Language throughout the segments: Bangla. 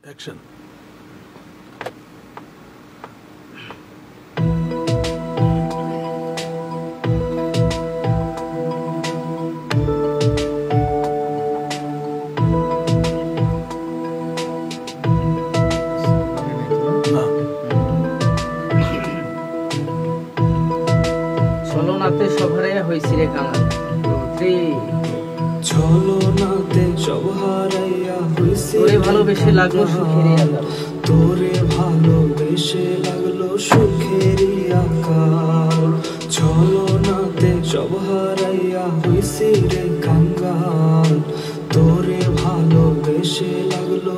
অ্যাকশন। ছলনাতে সভারে হইছি রে কাঙাল। ছলনাতে সব হারাইয়া হইছি তোরে ভালোবেসে লাগলো সুখেরই আকাল। তোরে ভালোবেসে লাগলো সুখেরই আকাল। ছলনাতে সব হারাইয়া হইছি রে কাঙ্গাল। তোরে ভালোবেসে লাগলো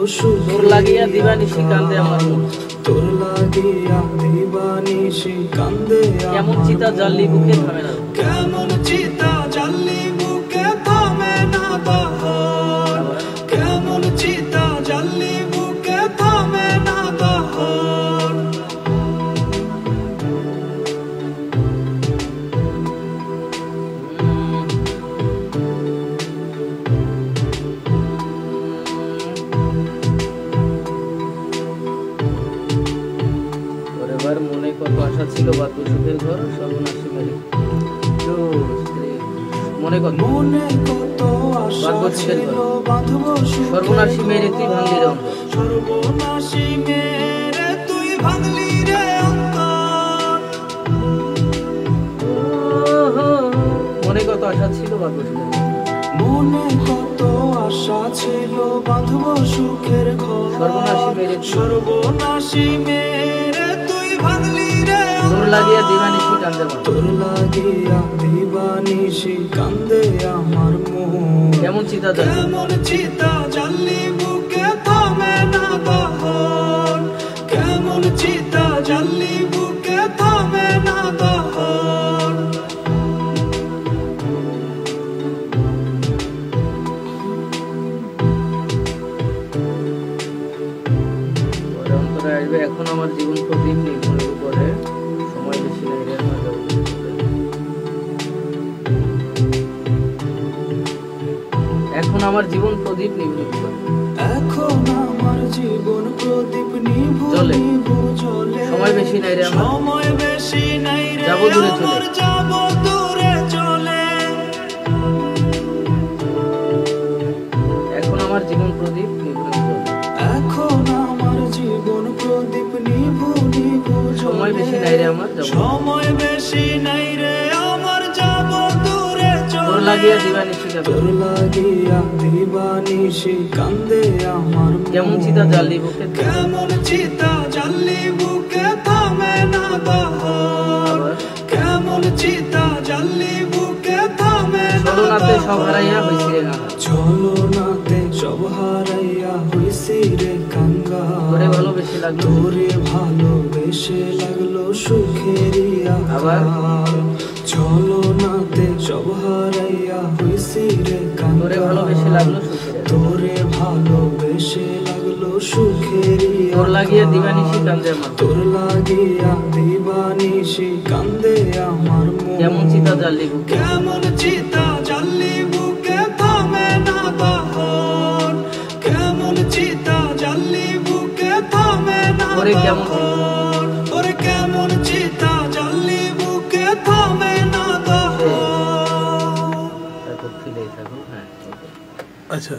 তোর লাগিয়া দিবানিশি কান্দে আমার মন। তোর লাগিয়া দিবানিশি কান্দে কেমন চিতা জ্বাললি বুকে থামে না। কেমন চিতা জ্বাললি বুকে থামে না বাহার। কেমন চিতা জ্বাললি বুকে থামে না বাহার। এবার মনে কত আশা ছিল বা তোর সুখের ঘর সর্বনাশী মেরে মনে কত আশা ছিল বাঁধব সর্বনাশী মেরে তুই ভাঙলি রে অন্তর। সর্বনাশী মেরে তুই ভাঙলি রে অন্তর। মনে কত আশা ছিল বা তোর সুখের মনে কত আশা ছিল বাঁধব সুখের ঘর। সর্বনাশী মেরে সর্বনাশী মেরে তুই ভাঙলি রে তোর লাগিয়া দিবানিশি কান্দে আমার। তোর লাগিয়া দিবানিশি কান্দে আমার মন। কেমন চিতা জ্বাললি কেমন চিতা জ্বাললি বুকে থামে না বাহার। কেমন চিতা জ্বাললি বুকে থামে না বাহার। অন্তরে আসবে এখন আমার জীবন প্রদীপ নির্ভরের উপরে সময় বেশি নাই রে মাঝে। এখন আমার জীবন প্রদীপ নির্ভর করে। এখন আমার জীবন প্রদীপ নিভু জ্বলে। নিভু জ্বলে। সময় বেশি নাই রে আমার। সময় বেশি নাই রে যাবো দূরে চলে। আমার যাব দূরে চলে। এখন আমার জীবন প্রদীপ নির্ভর করে। এখন আমার জীবন প্রদীপ নিভু নিভু সময় জ্বলে। বেশি নাই রে আমার যাব। সময় বেশি নাই রে আমার যাব দূরে চলে। তোর লাগিয়া দিবানিশি কান্দে। তোর লাগিয়া দিবানিশি কান্দে আমার মন। কেমন চিতা জ্বাললি বুকে কেমন চিতা জ্বাললি বুকে থামে না বাহার। কেমন চিতা জ্বাললি বুকে থামে না ছলনাতে সব বাহার। হারাইয়া হইছি রে কাঙাল। ছলনাতে সব হারাইয়া হইছি রে কাঙ্গাল। তোরে ভালোবেসে লাগলো তোরে ভালোবেসে লাগলো সুখেরই আবার? আকাল। ছলনাতে সব হারাইয়া হইছি রে কাঙ্গাল। তোরে ভালোবেসে লাগলো সুখের। তোরে ভালোবেসে লাগলো সুখেরই তোর লাগিয়া আকাল। দিবানিশি কান্দে আমার। তোর লাগিয়া দিবানিশি কান্দে আমার মন। কেমন চিতা জ্বাললি বুকে কেমন চিতা জ্বাললি বুকে থামে না বাহার। কেমন চিতা জ্বাললি বুকে থামে না ওরে কেমন বাহার। ওরে কেমন চিতা জ্বাললি বুকে থামে না বাহার। তারপর ফিরে থাকো। হ্যাঁ আচ্ছা